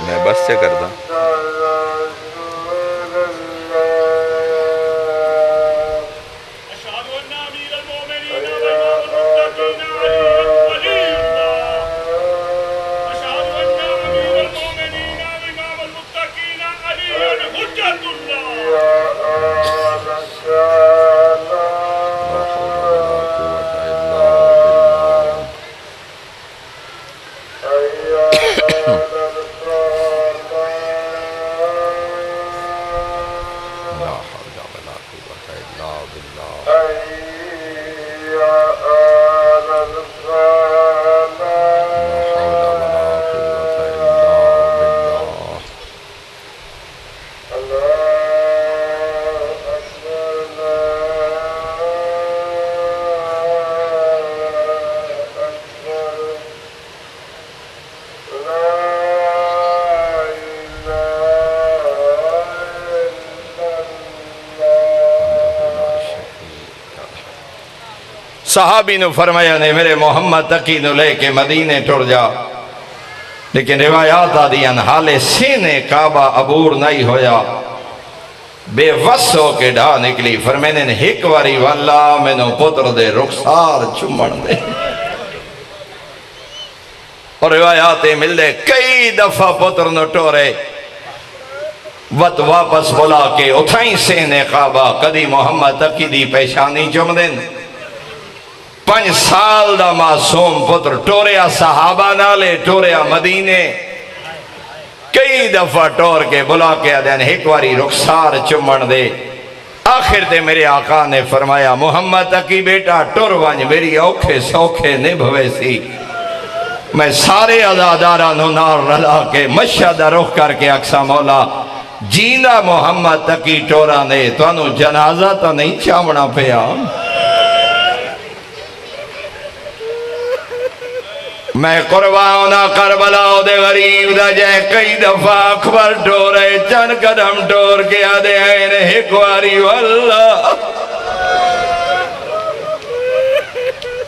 میں بس سے کرتا صحابی نے فرمایا نے میرے محمد تقی نو لے کے مدینے ٹر جا، لیکن روایات آدیاں حالے سینے کعبہ عبور نہیں ہویا، بے وس ہو کے ڈھا نکلی۔ فرمینے نے ایک واری واللہ میں نو پتر دے رخسار چمڑ دے، اور روایاتیں مل دے کئی دفعہ پتر نو ٹورے وقت واپس بلا کے اتھائیں سینے کعبہ کدی محمد تقی دی پیشانی چم دیں۔ 5 سال دا معصوم پتر ٹوریا صحابہ نالے ٹوریا مدینے، کئی دفعہ ٹور کے بلا کے آدھین ایک واری رخسار چمن دے۔ آخر تے میرے آقا نے فرمایا محمد تقی بیٹا ٹور ونج میری اوکھے سوکھے نبھوے سی۔ میں سارے عزادارہ نو نار رلا کے مشہد رخ کر کے اکسا مولا جیندہ محمد تقی ٹورا نے تو انو جنازہ تو نہیں چاونا پیا۔ میں قربانہ کربلا دے غریب دا جائے کئی دفعہ اکبر ٹورے چند قدم ٹور کے آدھے ہیں ایک واری واللہ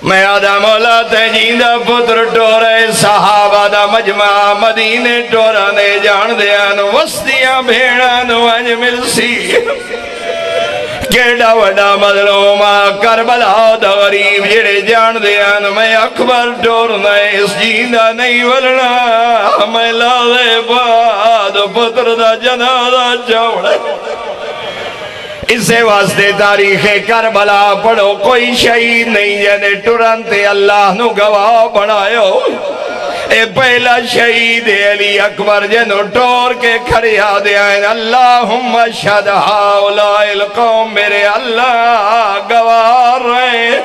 میں آدھا مولا تے جیندہ پتر ٹورے صحابہ دا مجمع مدینے ٹورا نے جان دیان وستیاں بھیڑان وانج مل سی کیڑا وڈا مظلومہ کربلا دا غریب جڑے جان دیان میں اکبر ٹور نئے اس جیندہ نہیں ولنا میں لالے بعد پتر دا جنازہ چوڑے۔ اسے واسطے تاریخ کربلا پڑھو کوئی شہید نہیں جنے ٹرانتے اللہ نو گواہ بنایو۔ اے پہلا شہید علی اکبر جنو ٹور کے کھڑی آدھے آئین اللہم شہد ہاؤلائی القوم میرے اللہ گوار رہے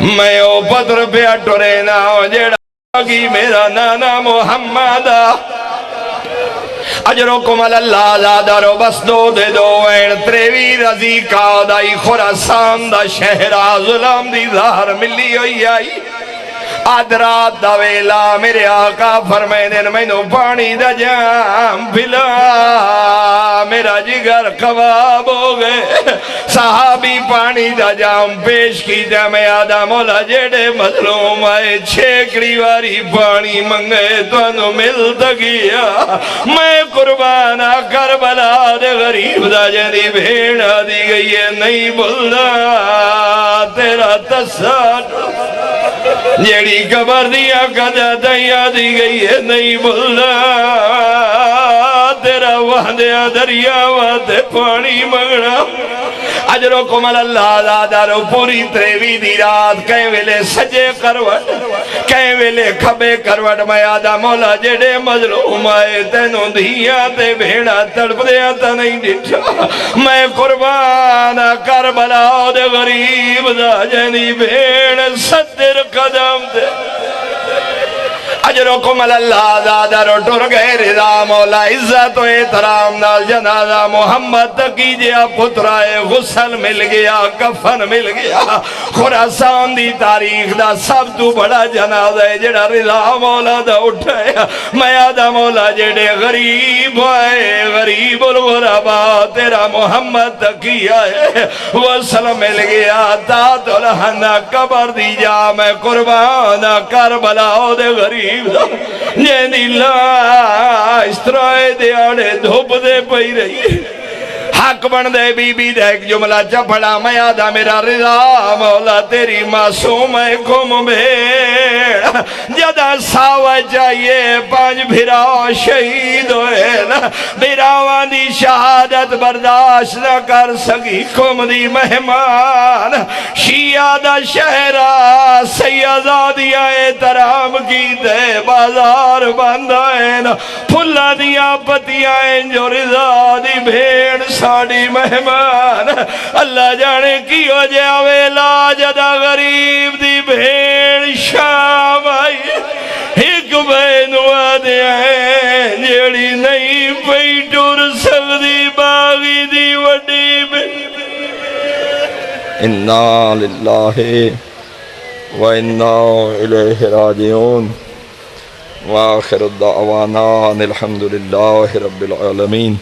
میں او پتر پہ ٹورے ناؤ جیڑا گی میرا نانا محمد اجرکم اللہ زادرو بس دو دے دو وین تریوی رضی کا دائی خوراسان دا شہرہ ظلم دی ظاہر ملی ہوئی آئی۔ آدرات دا ویلا میرے آقا فرمائے دن میں نو پانی دا جام پھلا میرا جگر کباب ہو گئے۔ صحابی پانی دا جام پیش کی جا میں آدھا مولا جیڑے مظلوم آئے چھیکڑی واری پانی منگے تو انو ملتا گیا۔ میں قربانہ کربلا دے غریب دا جنی بھیڑا دی گئی ہے نہیں بھلا تیرا تساٹ جیڑی قبر دیا قدہ دیا دی گئی ہے نہیں بھلا تیرا وحدیا دریا وحدے پانی مگنا۔ اجرکم اللہ زادرو پوری تریوی دی رات کہیں ویلے سجے کروٹ کہیں ویلے کھبے کروٹ میں آدھا مولا جڑے مظلوم آئے تینوں دھیا تے بھیڑا تڑپ دیا تا نہیں ڈٹھا میں قربان کربلا دے غریب دا جنی بھیڑ ستر قدم دے اجرکم اللہ زادہ رو ٹر گئے رضا مولا عزت و احترام نال جنازہ محمد تقی جیا پترائے غسل مل گیا کفن مل گیا خراسان دی تاریخ دا سب تو بڑا جنازہ ہے جڑا رضا مولا دا اٹھائے میں آدھا مولا جڑے غریب آئے غریب الغربا تیرا محمد تقی آئے غسل مل گیا تات الہنہ قبر دی جا میں قربان کربلا دے غریب دا جن دی لاش ترائے دے آڑے دھوپ دے پئی رہی حق بن دے بی بی دے ایک جملہ چپڑا میں آدھا میرا رضا مولا تیری معصوم ہے گم بھیڑ جدہ ساوہ چاہیے پانچ بھرا شہید ہوئے بھراوان دی شہادت برداشت نہ کر سکی کم دی مہمان شیعہ دا شہرہ سیدہ احترام کی دے بازار بندائیں پھلا دیا پتیاں جو رضا دی بھیڑ ساڑی مہمان اللہ جانے کی ہو جاوے لاجدہ غریب دی بھیڑ شام آئی ایک بینو آدھے ہیں جیڑی نہیں پیٹور سغدی باغی دی وڈی بھیڑ اِنَّا لِلَّهِ وَإِنَّا إِلَيْهِ رَاجِعُونَ وآخر الدعوانا الحمد لله رب العالمين